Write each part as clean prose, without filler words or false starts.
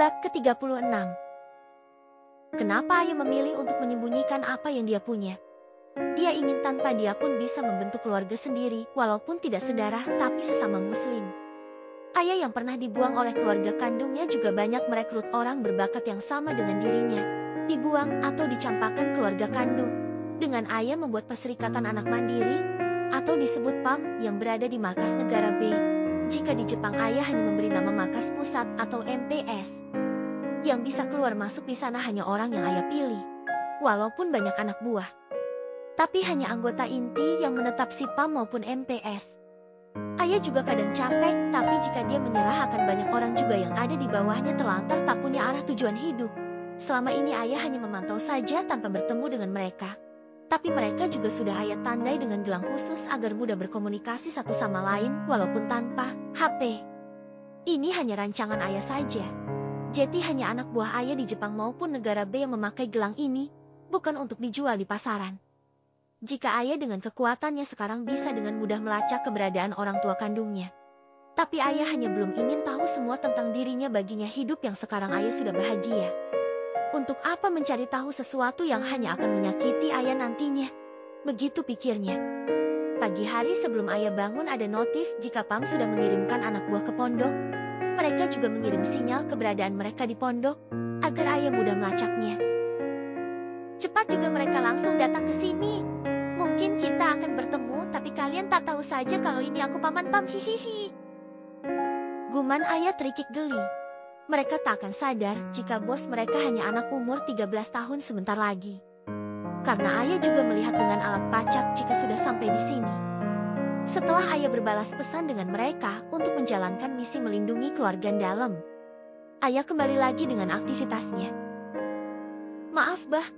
Bab ke-36. Kenapa Ayah memilih untuk menyembunyikan apa yang dia punya? Dia ingin tanpa dia pun bisa membentuk keluarga sendiri, walaupun tidak sedarah tapi sesama muslim. Ayah yang pernah dibuang oleh keluarga kandungnya juga banyak merekrut orang berbakat yang sama dengan dirinya, dibuang atau dicampakkan keluarga kandung. Dengan Ayah membuat Perserikatan Anak Mandiri, atau disebut PAM, yang berada di markas negara B. Jika di Jepang Ayah hanya memberi nama markas pusat atau MPS. Yang bisa keluar masuk di sana hanya orang yang Ayah pilih. Walaupun banyak anak buah. Tapi hanya anggota inti yang menetap si PAM maupun MPS. Ayah juga kadang capek, tapi jika dia menyerah akan banyak orang juga yang ada di bawahnya terlantar tak punya arah tujuan hidup. Selama ini Ayah hanya memantau saja tanpa bertemu dengan mereka. Tapi mereka juga sudah Ayah tandai dengan gelang khusus agar mudah berkomunikasi satu sama lain walaupun tanpa HP. Ini hanya rancangan Ayah saja. Jadi hanya anak buah Ayah di Jepang maupun negara B yang memakai gelang ini, bukan untuk dijual di pasaran. Jika Ayah dengan kekuatannya sekarang bisa dengan mudah melacak keberadaan orang tua kandungnya. Tapi Ayah hanya belum ingin tahu semua tentang dirinya baginya hidup yang sekarang Ayah sudah bahagia. Untuk apa mencari tahu sesuatu yang hanya akan menyakiti Ayah nantinya? Begitu pikirnya. Pagi hari sebelum Ayah bangun ada notif jika PAM sudah mengirimkan anak buah ke pondok. Mereka juga mengirim sinyal keberadaan mereka di pondok, agar Ayah mudah melacaknya. Cepat juga mereka langsung datang ke sini. Mungkin kita akan bertemu, tapi kalian tak tahu saja kalau ini aku paman PAM, hihihi. Guman Ayah terikik geli. Mereka tak akan sadar jika bos mereka hanya anak umur 13 tahun sebentar lagi. Karena Ayah juga melihat dengan alat pacak jika sudah sampai di sini. Setelah Ayah berbalas pesan dengan mereka untuk menjalankan misi melindungi keluarga dalam, Ayah kembali lagi dengan aktivitasnya. Maaf bah,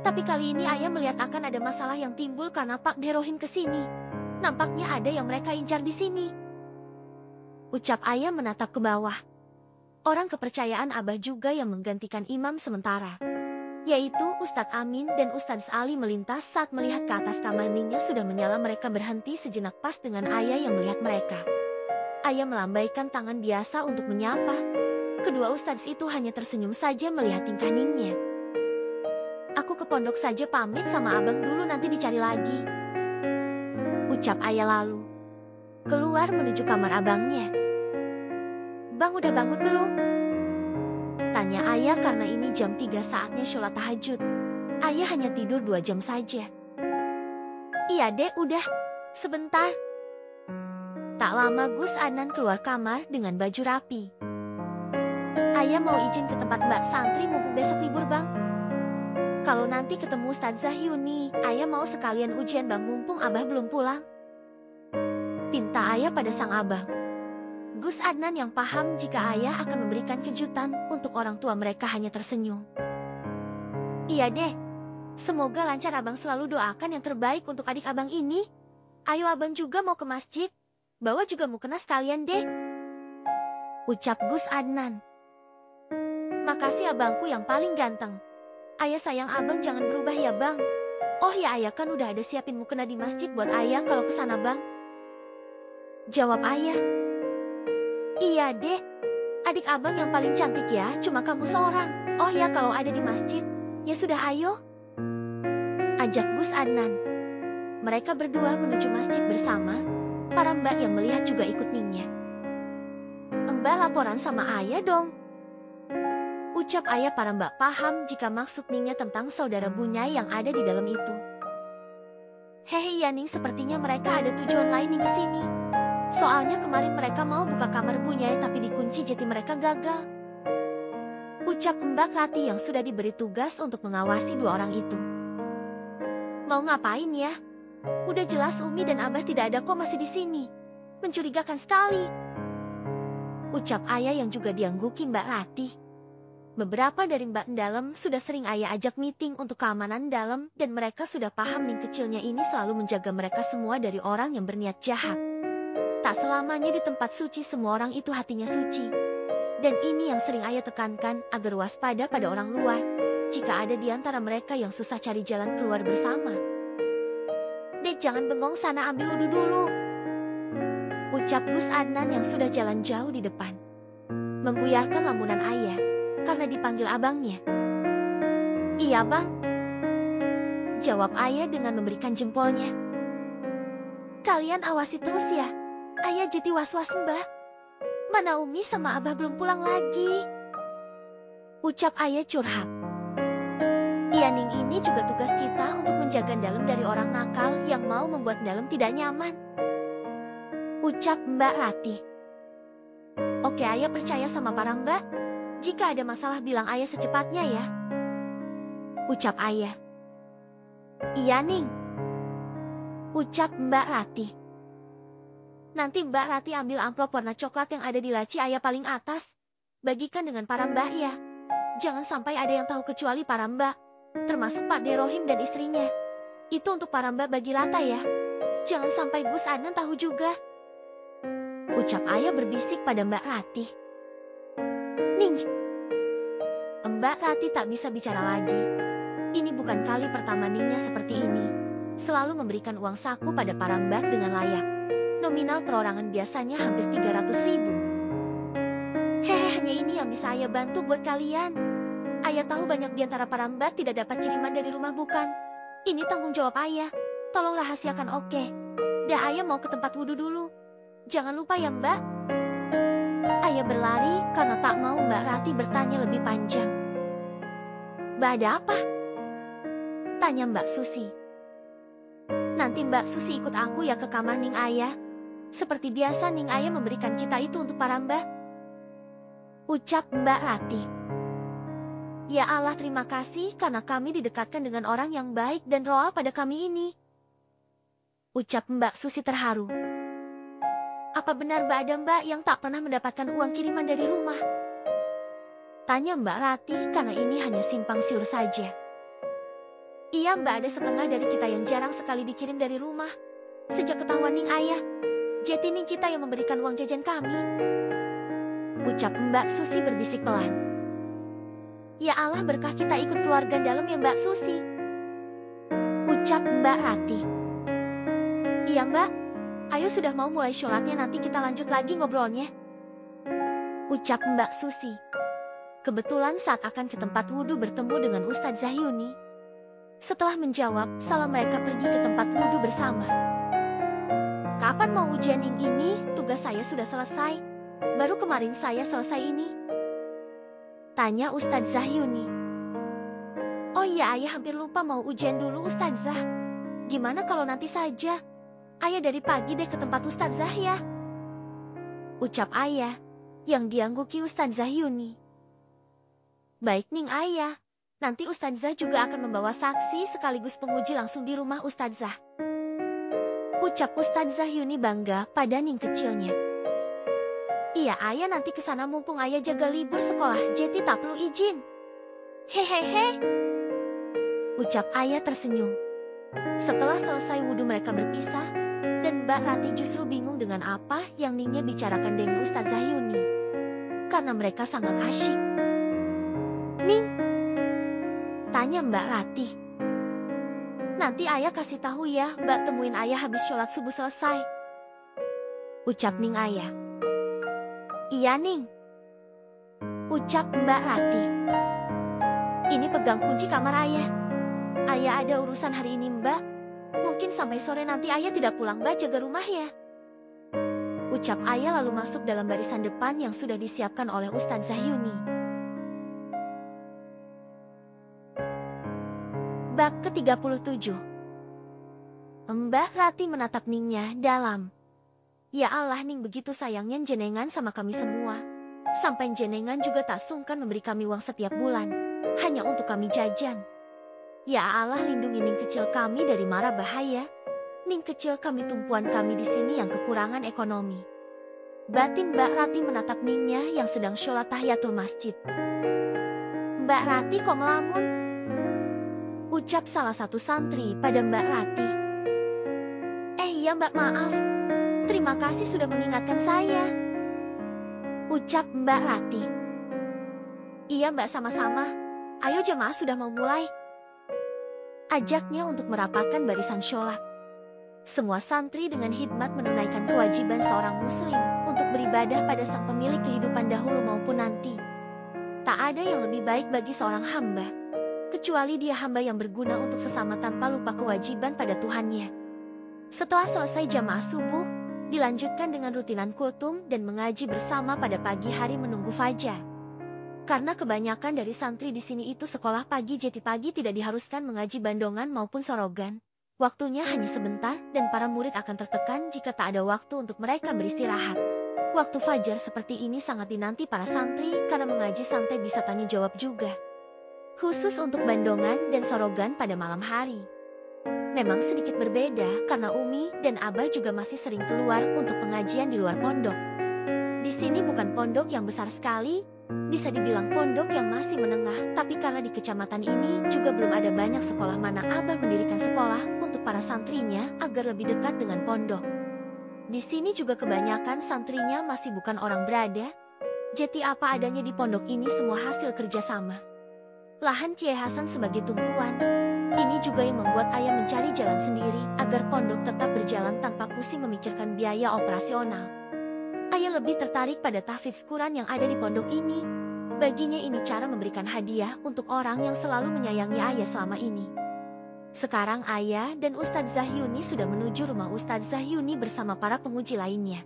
tapi kali ini Ayah melihat akan ada masalah yang timbul karena Pak Derohin ke sini. Nampaknya ada yang mereka incar di sini. Ucap Ayah menatap ke bawah. Orang kepercayaan Abah juga yang menggantikan imam sementara, yaitu Ustadz Amin dan Ustadz Ali melintas saat melihat ke atas kamar minyak sudah menyala. Mereka berhenti sejenak pas dengan Ayah yang melihat mereka. Ayah melambaikan tangan biasa untuk menyapa. Kedua Ustadz itu hanya tersenyum saja melihat tingkah Ningnya. Aku ke pondok saja pamit sama abang dulu, nanti dicari lagi. Ucap Ayah lalu keluar menuju kamar abangnya. Bang udah bangun belum? Tanya Ayah karena ini jam 3 saatnya sholat tahajud. Ayah hanya tidur 2 jam saja. Iya dek, udah. Sebentar. Tak lama Gus Adnan keluar kamar dengan baju rapi. Ayah mau izin ke tempat Mbak Santri mumpung besok libur bang. Kalau nanti ketemu Ustadzah Yuni, Ayah mau sekalian ujian bang mumpung Abah belum pulang. Pinta Ayah pada sang abang. Gus Adnan yang paham jika Ayah akan memberikan kejutan untuk orang tua mereka hanya tersenyum. Iya deh, semoga lancar, abang selalu doakan yang terbaik untuk adik abang ini. Ayo abang juga mau ke masjid, bawa juga mukena sekalian deh. Ucap Gus Adnan. Makasih abangku yang paling ganteng. Ayah sayang abang jangan berubah ya bang. Oh ya Ayah kan udah ada siapin mukena di masjid buat Ayah kalau kesana bang. Jawab Ayah. Iya dek, adik abang yang paling cantik ya, cuma kamu seorang. Oh ya kalau ada di masjid, ya sudah ayo. Ajak Gus Adnan. Mereka berdua menuju masjid bersama, para mbak yang melihat juga ikut Ningnya. Mbak laporan sama Ayah dong. Ucap Ayah. Para mbak paham jika maksud Ningnya tentang saudara Bunyai yang ada di dalam itu. Hehe ya Ning, sepertinya mereka ada tujuan lain Ning kesini. Soalnya kemarin mereka mau buka kamar Bunyai tapi dikunci jadi mereka gagal. Ucap Mbak Rati yang sudah diberi tugas untuk mengawasi 2 orang itu. Mau ngapain ya? Udah jelas Umi dan Abah tidak ada kok masih di sini. Mencurigakan sekali. Ucap Ayah yang juga diangguki Mbak Rati. Beberapa dari Mbak dalam sudah sering Ayah ajak meeting untuk keamanan dalam dan mereka sudah paham Ning kecilnya ini selalu menjaga mereka semua dari orang yang berniat jahat. Tak selamanya di tempat suci semua orang itu hatinya suci. Dan ini yang sering Ayah tekankan agar waspada pada orang luar, jika ada di antara mereka yang susah cari jalan keluar bersama. Dek jangan bengong, sana ambil wudhu dulu. Ucap Gus Adnan yang sudah jalan jauh di depan. Membuyarkan lamunan Ayah. karena dipanggil abangnya. Iya bang, jawab ayah dengan memberikan jempolnya. Kalian awasi terus ya, ayah jadi was-was mbak. Mana Umi sama Abah belum pulang lagi? Ucap ayah curhat. Iya Ning, ini juga tugas kita untuk menjaga Dalem dari orang nakal yang mau membuat Dalem tidak nyaman. Ucap Mbak Rati. Oke ayah percaya sama para mbak. Jika ada masalah bilang ayah secepatnya ya. Ucap ayah. Iya Ning. Ucap Mbak Rati. Nanti Mbak Rati ambil amplop warna coklat yang ada di laci ayah paling atas. Bagikan dengan para mbak ya. Jangan sampai ada yang tahu kecuali para mbak. Termasuk Pak Derohim dan istrinya. Itu untuk para mbak bagi rata ya. Jangan sampai Gus Anan tahu juga. Ucap ayah berbisik pada Mbak Rati. Ning. Mbak Rati tak bisa bicara lagi. Ini bukan kali pertama Ningnya seperti ini. Selalu memberikan uang saku pada para mbak dengan layak. Nominal perorangan biasanya hampir 300.000. Hanya ini yang bisa ayah bantu buat kalian. Ayah tahu banyak di antara para mbak tidak dapat kiriman dari rumah bukan? Ini tanggung jawab ayah. Tolong rahasiakan oke. Dah ayah mau ke tempat wudhu dulu. Jangan lupa ya mbak. Ayah berlari karena tak mau Mbak Rati bertanya lebih panjang. Mbak ada apa? Tanya Mbak Susi. Nanti Mbak Susi ikut aku ya ke kamar Ning ayah. Seperti biasa Ning ayah memberikan kita itu untuk para mbak. Ucap Mbak Rati. Ya Allah terima kasih karena kami didekatkan dengan orang yang baik dan roa pada kami ini. Ucap Mbak Susi terharu. Apa benar Mbak ada mbak yang tak pernah mendapatkan uang kiriman dari rumah? Tanya Mbak Rati karena ini hanya simpang siur saja. Iya Mbak ada setengah dari kita yang jarang sekali dikirim dari rumah. Sejak ketahuan Ning ayah. Jadi Ning kita yang memberikan uang jajan kami. Ucap Mbak Susi berbisik pelan. Ya Allah berkah kita ikut keluarga dalam ya Mbak Susi. Ucap Mbak Rati. Iya Mbak, ayo sudah mau mulai sholatnya nanti kita lanjut lagi ngobrolnya. Ucap Mbak Susi. Kebetulan saat akan ke tempat wudhu bertemu dengan Ustadz Zahyuni. Setelah menjawab, salah mereka pergi ke tempat wudhu bersama. Kapan mau ujian Ning ini? Tugas saya sudah selesai. Baru kemarin saya selesai ini. Tanya Ustadz Zahyuni. Oh iya ayah hampir lupa mau ujian dulu Ustadzah. Gimana kalau nanti saja? Ayah dari pagi deh ke tempat Ustadzah ya. Ucap ayah yang diangguki Ustadz Zahyuni. Baik Ning ayah. Nanti Ustadzah juga akan membawa saksi sekaligus penguji langsung di rumah Ustadzah. Ucap Ustadz Zahyuni bangga pada Ning kecilnya. Iya ayah nanti ke sana mumpung ayah jaga libur sekolah jadi tak perlu izin. Hehehe. Ucap ayah tersenyum. Setelah selesai wudhu mereka berpisah. Dan Mbak Rati justru bingung dengan apa yang Ningnya bicarakan dengan Ustadz Zahyuni. Karena mereka sangat asyik. Ning. Tanya Mbak Rati. Nanti ayah kasih tahu ya, Mbak temuin ayah habis sholat subuh selesai. Ucap Ning ayah. Iya Ning. Ucap Mbak Rati. Ini pegang kunci kamar ayah. Ayah ada urusan hari ini Mbak. Mungkin sampai sore nanti ayah tidak pulang Mbak jaga rumah ya. Ucap ayah lalu masuk dalam barisan depan yang sudah disiapkan oleh Ustadz Zahyuni. Bab ke-37. Mbak Rati menatap Ningnya dalam. Ya Allah Ning begitu sayangnya jenengan sama kami semua. Sampai jenengan juga tak sungkan memberi kami uang setiap bulan. Hanya untuk kami jajan. Ya Allah lindungi Ning kecil kami dari mara bahaya. Ning kecil kami tumpuan kami di sini yang kekurangan ekonomi. Batin Mbak Rati menatap Ningnya yang sedang sholat tahiyatul masjid. Mbak Rati kok melamun? Ucap salah satu santri pada Mbak Rati. Iya Mbak maaf. Terima kasih sudah mengingatkan saya. Ucap Mbak Rati. Iya Mbak sama-sama. Ayo jemaah sudah mau mulai. Ajaknya untuk merapatkan barisan sholat. Semua santri dengan hikmat menunaikan kewajiban seorang muslim untuk beribadah pada sang pemilik kehidupan dahulu maupun nanti. Tak ada yang lebih baik bagi seorang hamba, kecuali dia hamba yang berguna untuk sesama tanpa lupa kewajiban pada Tuhannya. Setelah selesai jamaah subuh, dilanjutkan dengan rutinan kultum dan mengaji bersama pada pagi hari menunggu fajar. Karena kebanyakan dari santri di sini itu sekolah pagi, jadi pagi tidak diharuskan mengaji bandongan maupun sorogan. Waktunya hanya sebentar dan para murid akan tertekan jika tak ada waktu untuk mereka beristirahat. Waktu fajar seperti ini sangat dinanti para santri karena mengaji santai bisa tanya jawab juga. Khusus untuk bandongan dan sorogan pada malam hari. Memang sedikit berbeda karena Umi dan Abah juga masih sering keluar untuk pengajian di luar pondok. Di sini bukan pondok yang besar sekali, bisa dibilang pondok yang masih menengah, tapi karena di kecamatan ini juga belum ada banyak sekolah, mana Abah mendirikan sekolah untuk para santrinya agar lebih dekat dengan pondok. Di sini juga kebanyakan santrinya masih bukan orang berada, jadi apa adanya di pondok ini semua hasil kerjasama. Lahan Kiai Hasan sebagai tumpuan, ini juga yang membuat ayah mencari jalan sendiri agar pondok tetap berjalan tanpa pusing memikirkan biaya operasional. Ayah lebih tertarik pada tahfidz Quran yang ada di pondok ini. Baginya ini cara memberikan hadiah untuk orang yang selalu menyayangi ayah selama ini. Sekarang ayah dan Ustadz Zahyuni sudah menuju rumah Ustadz Zahyuni bersama para penguji lainnya.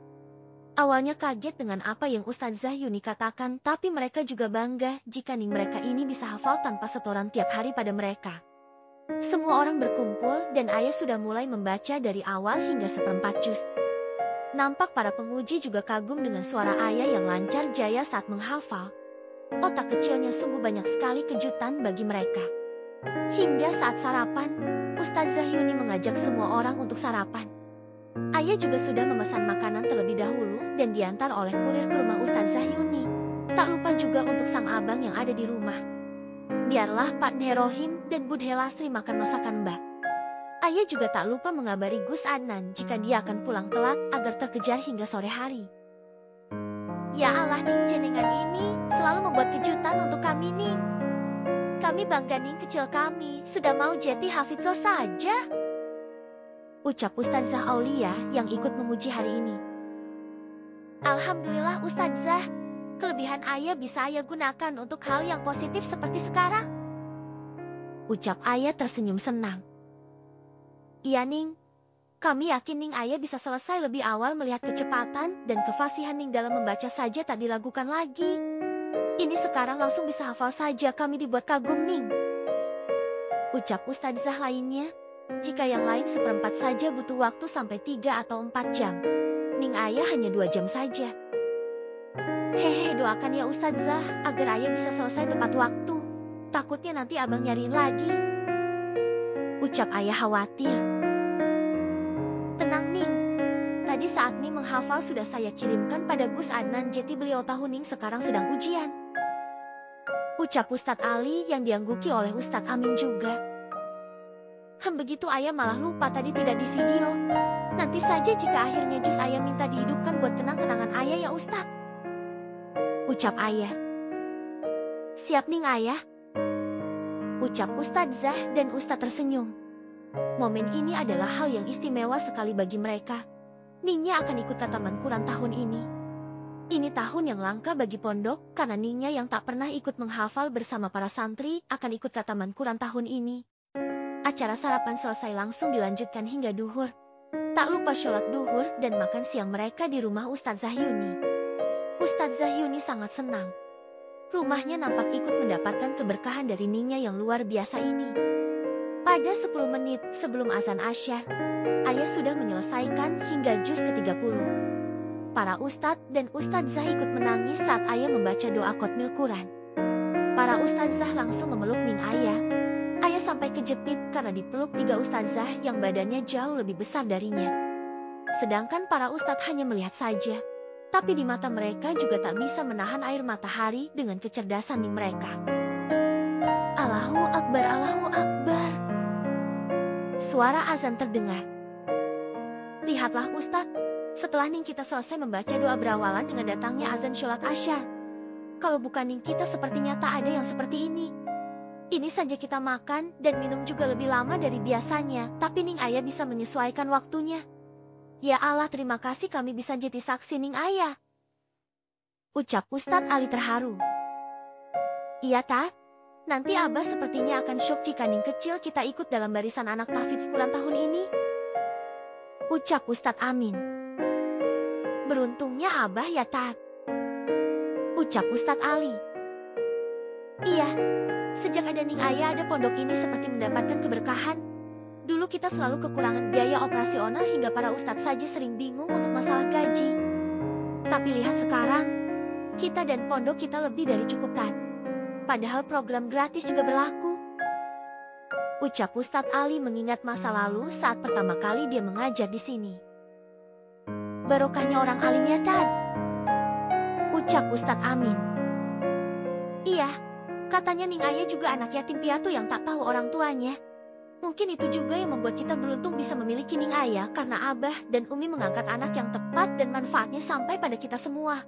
Awalnya kaget dengan apa yang Ustadz Zahyuni katakan, tapi mereka juga bangga jika ning mereka ini bisa hafal tanpa setoran tiap hari pada mereka. Semua orang berkumpul dan ayah sudah mulai membaca dari awal hingga seperempat juz. Nampak para penguji juga kagum dengan suara ayah yang lancar jaya saat menghafal. Otak kecilnya sungguh banyak sekali kejutan bagi mereka. Hingga saat sarapan, Ustadz Zahyuni mengajak semua orang untuk sarapan. Ayah juga sudah memesan makanan terlebih dahulu dan diantar oleh kurir ke rumah Ustadz Zahyuni. Tak lupa juga untuk sang abang yang ada di rumah. Biarlah Pak Nerohim dan Bud Helasri makan masakan Mbak. Ayah juga tak lupa mengabari Gus Adnan jika dia akan pulang telat agar terkejar hingga sore hari. Ya Allah, Ning jenengan ini selalu membuat kejutan untuk kami, Ning. Kami bangga, Ning kecil kami sudah mau jadi hafidzoh saja. Ucap Ustadzah Aulia yang ikut menguji hari ini. Alhamdulillah Ustadzah, kelebihan ayah bisa ayah gunakan untuk hal yang positif seperti sekarang. Ucap ayah tersenyum senang. Iya Ning, kami yakin Ning ayah bisa selesai lebih awal melihat kecepatan dan kefasihan Ning dalam membaca saja tak diragukan lagi. Ini sekarang langsung bisa hafal saja, kami dibuat kagum Ning. Ucap Ustadzah lainnya, jika yang lain seperempat saja butuh waktu sampai 3 atau 4 jam. Ning ayah hanya 2 jam saja. Hehe, doakan ya Ustadzah agar ayah bisa selesai tepat waktu. Takutnya nanti abang nyariin lagi. Ucap ayah khawatir. Tenang Ning, tadi saat Ning menghafal sudah saya kirimkan pada Gus Adnan, jadi beliau tahu Ning sekarang sedang ujian. Ucap Ustadz Ali yang diangguki oleh Ustadz Amin juga. Begitu ayah malah lupa tadi tidak di video. Nanti saja jika akhirnya jus ayah minta dihidupkan buat kenang-kenangan ayah ya Ustadz. Ucap ayah. Siap Ning ayah. Ucap Ustadzah dan Ustadz tersenyum. Momen ini adalah hal yang istimewa sekali bagi mereka. Ningnya akan ikut khataman Quran tahun ini. Ini tahun yang langka bagi pondok karena Ningnya yang tak pernah ikut menghafal bersama para santri akan ikut khataman Quran tahun ini. Acara sarapan selesai langsung dilanjutkan hingga duhur. Tak lupa sholat duhur dan makan siang mereka di rumah Ustadz Zahyuni. Ustadz Zahyuni sangat senang. Rumahnya nampak ikut mendapatkan keberkahan dari Ningnya yang luar biasa ini. Pada 10 menit sebelum azan asyar, ayah sudah menyelesaikan hingga juz ke-30. Para ustadz dan ustadzah ikut menangis saat ayah membaca doa khotmil Quran. Para ustadzah langsung memeluk Ning ayah. Ayah sampai kejepit karena dipeluk 3 ustadzah yang badannya jauh lebih besar darinya. Sedangkan para ustadz hanya melihat saja. Tapi di mata mereka juga tak bisa menahan air matahari dengan kecerdasan Ning mereka. Allahu Akbar, Allahu Akbar. Suara azan terdengar. Lihatlah Ustadz, setelah Ning kita selesai membaca doa berawalan dengan datangnya azan sholat asyar. Kalau bukan Ning kita sepertinya tak ada yang seperti ini. Ini saja kita makan dan minum juga lebih lama dari biasanya, tapi Ning ayah bisa menyesuaikan waktunya. Ya Allah, terima kasih kami bisa jadi saksi Ning ayah. Ucap Ustadz Ali terharu. Iya, Tat. Nanti Abah sepertinya akan syok jika Ning kecil kita ikut dalam barisan anak tahfidz Quran tahun ini. Ucap Ustadz Amin. Beruntungnya Abah ya, Tat. Ucap Ustadz Ali. Iya, sejak ada Ning Ayah ada pondok ini seperti mendapatkan keberkahan. Dulu kita selalu kekurangan biaya operasional hingga para ustadz saja sering bingung untuk masalah gaji. Tapi lihat sekarang, kita dan pondok kita lebih dari cukup, Tat. Padahal program gratis juga berlaku. Ucap Ustadz Ali mengingat masa lalu saat pertama kali dia mengajar di sini. Barokahnya orang alim ya, Tat. Ucap Ustadz Amin. Iya, katanya Ning Ayah juga anak yatim piatu yang tak tahu orang tuanya. Mungkin itu juga yang membuat kita beruntung bisa memiliki Ning Ayah karena Abah dan Umi mengangkat anak yang tepat dan manfaatnya sampai pada kita semua.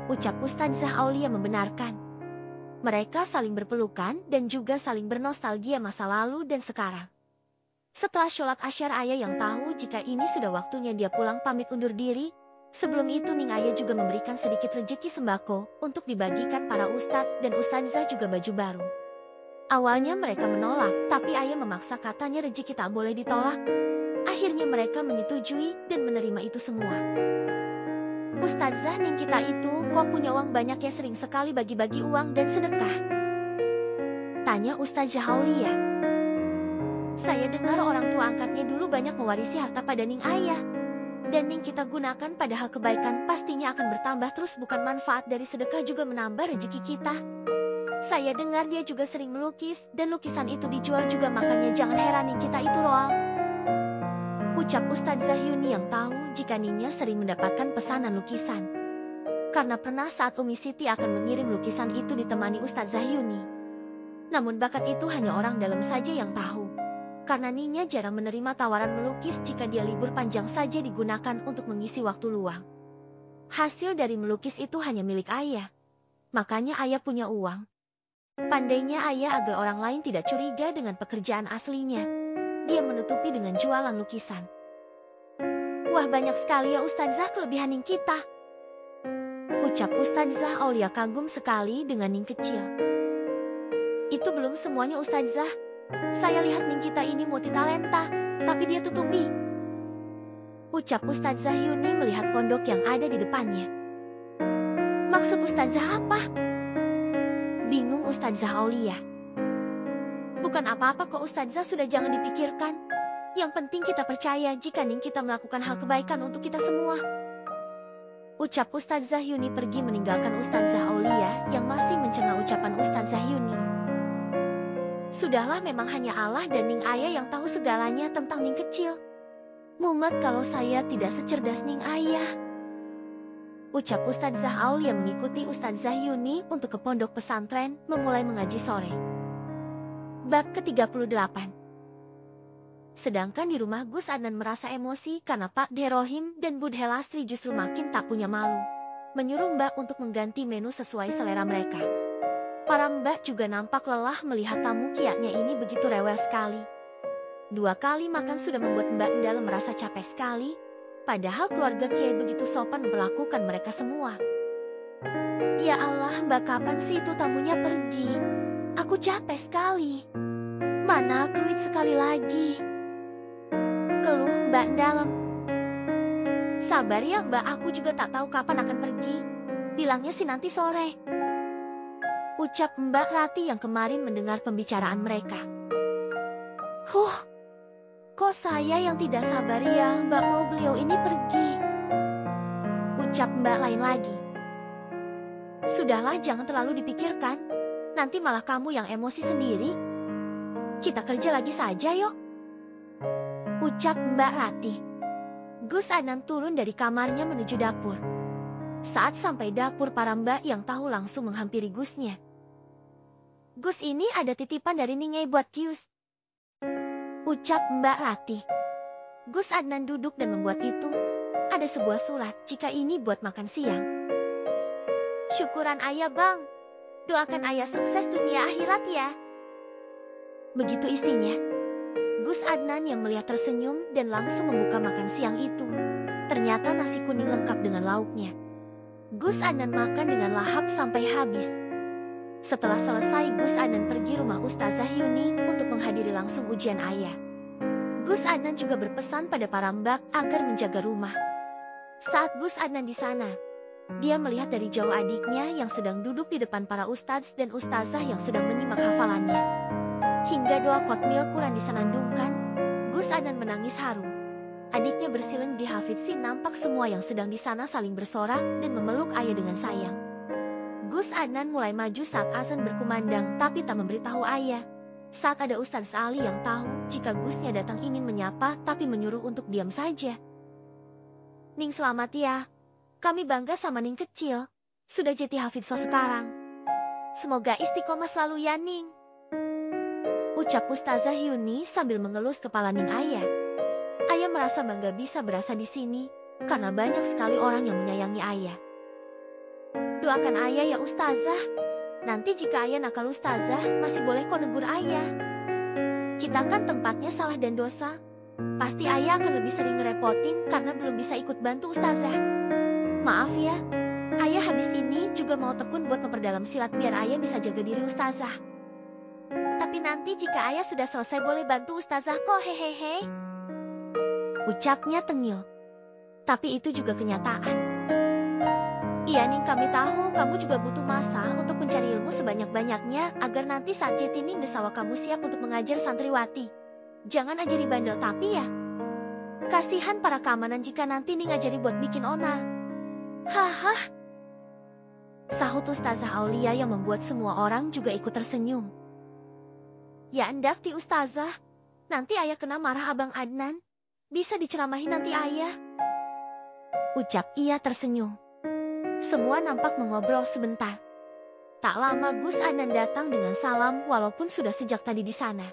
Ucap Ustadzah Aulia membenarkan. Mereka saling berpelukan dan juga saling bernostalgia masa lalu dan sekarang. Setelah sholat asyar Ayah yang tahu jika ini sudah waktunya dia pulang pamit undur diri. Sebelum itu Ning Ayah juga memberikan sedikit rejeki sembako untuk dibagikan para ustadz dan ustadzah juga baju baru. Awalnya mereka menolak, tapi Ayah memaksa katanya rejeki tak boleh ditolak. Akhirnya mereka menyetujui dan menerima itu semua. Ustadzah Ning kita itu kok punya uang banyak ya, sering sekali bagi-bagi uang dan sedekah? Tanya Ustadzah Aulia. Saya dengar orang tua angkatnya dulu banyak mewarisi harta pada Ning Ayah. Dan Ning kita gunakan pada hal kebaikan pastinya akan bertambah terus, bukan manfaat dari sedekah juga menambah rezeki kita. Saya dengar dia juga sering melukis dan lukisan itu dijual juga, makanya jangan heran Ning kita itu roal. Ucap Ustadzah Yuni yang tahu jika Ningnya sering mendapatkan pesanan lukisan. Karena pernah saat Umi Siti akan mengirim lukisan itu ditemani Ustadzah Yuni. Namun bakat itu hanya orang dalam saja yang tahu. Karena Ningnya jarang menerima tawaran melukis jika dia libur panjang saja digunakan untuk mengisi waktu luang. Hasil dari melukis itu hanya milik Ayah. Makanya Ayah punya uang. Pandainya Ayah agar orang lain tidak curiga dengan pekerjaan aslinya. Dia menutupi dengan jualan lukisan. Wah, banyak sekali ya Ustadzah kelebihan Ning kita. Ucap Ustadzah Aulia kagum sekali dengan Ning kecil. Itu belum semuanya Ustadzah. Saya lihat Ning kita ini multitalenta, tapi dia tutupi. Ucap Ustadzah Yuni melihat pondok yang ada di depannya. Maksud Ustadzah apa? Bingung Ustadzah Aulia. Bukan apa-apa kok Ustadzah, sudah jangan dipikirkan. Yang penting kita percaya jika Ning kita melakukan hal kebaikan untuk kita semua. Ucap Ustadzah Yuni pergi meninggalkan Ustadzah Aulia yang masih mencerna ucapan Ustadzah Yuni. Sudahlah, memang hanya Allah dan Ning Ayah yang tahu segalanya tentang Ning kecil. Mumet kalau saya tidak secerdas Ning Ayah. Ucap Ustadzah Aulia mengikuti Ustadzah Yuni untuk ke pondok pesantren memulai mengaji sore. Bab ke-38. Sedangkan di rumah Gus Adnan merasa emosi karena Pak Derohim dan Bud Helastri justru makin tak punya malu. Menyuruh Mbak untuk mengganti menu sesuai selera mereka. Para Mbak juga nampak lelah melihat tamu kiatnya ini begitu rewel sekali. 2 kali makan sudah membuat Mbak Endal merasa capek sekali. Padahal keluarga Kiai begitu sopan memperlakukan mereka semua. Ya Allah, Mbak, kapan sih itu tamunya pergi? Aku capek sekali. Mana kruit sekali lagi. Keluh Mbak Dalem. Sabar ya Mbak, aku juga tak tahu kapan akan pergi. Bilangnya sih nanti sore. Ucap Mbak Rati yang kemarin mendengar pembicaraan mereka. Kok saya yang tidak sabar ya, Mbak, mau beliau ini pergi. Ucap Mbak lain lagi. Sudahlah, jangan terlalu dipikirkan. Nanti malah kamu yang emosi sendiri. Kita kerja lagi saja yuk. Ucap Mbak Rati. Gus Adnan turun dari kamarnya menuju dapur. Saat sampai dapur, para Mbak yang tahu langsung menghampiri Gusnya. Gus, ini ada titipan dari Ningai buat Kius. Ucap Mbak Rati. Gus Adnan duduk dan membuat itu. Ada sebuah surat, jika ini buat makan siang. Syukuran Ayah Bang. Doakan Ayah sukses dunia akhirat ya. Begitu isinya. Gus Adnan yang melihat tersenyum dan langsung membuka makan siang itu. Ternyata nasi kuning lengkap dengan lauknya. Gus Adnan makan dengan lahap sampai habis. Setelah selesai, Gus Adnan pergi rumah Ustazah Yuni untuk menghadiri langsung ujian ayah. Gus Adnan juga berpesan pada para mbak agar menjaga rumah. Saat Gus Adnan di sana, dia melihat dari jauh adiknya yang sedang duduk di depan para ustadz dan ustazah yang sedang menyimak hafalannya. Hingga doa khotmil Quran disenandungkan, Gus Adnan menangis haru. Adiknya bersileng di hafidzi, nampak semua yang sedang di sana saling bersorak dan memeluk ayah dengan sayang. Gus Adnan mulai maju saat azan berkumandang tapi tak memberitahu ayah. Saat ada Ustadz Ali yang tahu jika Gusnya datang ingin menyapa tapi menyuruh untuk diam saja. Ning selamat ya. Kami bangga sama Ning kecil. Sudah jadi hafidzoh sekarang. Semoga istiqomah selalu ya Ning. Ucap Ustazah Yuni sambil mengelus kepala Ning ayah. Ayah merasa bangga bisa berasa di sini karena banyak sekali orang yang menyayangi ayah. Doakan ayah ya Ustazah. Nanti jika ayah nakal Ustazah, masih boleh kok negur ayah. Kita kan tempatnya salah dan dosa. Pasti ayah akan lebih sering ngerepotin karena belum bisa ikut bantu Ustazah. Maaf ya, ayah habis ini juga mau tekun buat memperdalam silat biar ayah bisa jaga diri Ustazah. Tapi nanti jika ayah sudah selesai boleh bantu Ustazah kok, hehehe. Ucapnya tengil. Tapi itu juga kenyataan. Iya Ning, kami tahu kamu juga butuh masa untuk mencari ilmu sebanyak-banyaknya agar nanti saat Jeti Ning desawa kamu siap untuk mengajar santriwati. Jangan ajari bandel tapi ya. Kasihan para keamanan jika nanti Ning ajari buat bikin ona. Haha. Sahut Ustazah Aulia yang membuat semua orang juga ikut tersenyum. Ya endak ti Ustazah. Nanti ayah kena marah Abang Adnan. Bisa diceramahi nanti ayah. Ucap ia tersenyum. Semua nampak mengobrol sebentar. Tak lama Gus Adnan datang dengan salam walaupun sudah sejak tadi di sana.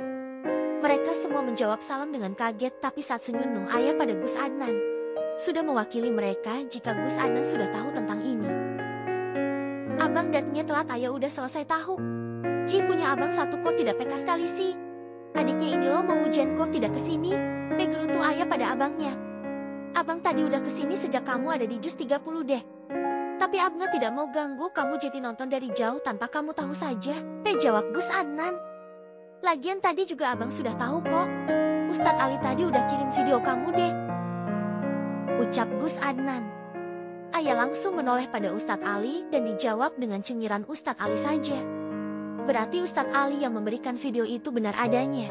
Mereka semua menjawab salam dengan kaget tapi saat senyum ayah pada Gus Adnan. Sudah mewakili mereka jika Gus Adnan sudah tahu tentang ini. Abang datangnya telat ayah udah selesai tahu. Hi punya abang satu kok tidak peka sekali sih. Adiknya ini loh mau ujian kok tidak kesini. Pegeruntu ayah pada abangnya. Abang tadi udah kesini sejak kamu ada di juz 30 deh. Tapi abangnya tidak mau ganggu kamu jadi nonton dari jauh tanpa kamu tahu saja. Jawab Gus Adnan. Lagian tadi juga abang sudah tahu kok. Ustadz Ali tadi udah kirim video kamu deh. Ucap Gus Adnan. Ayah langsung menoleh pada Ustadz Ali dan dijawab dengan cengiran Ustadz Ali saja. Berarti Ustadz Ali yang memberikan video itu benar adanya.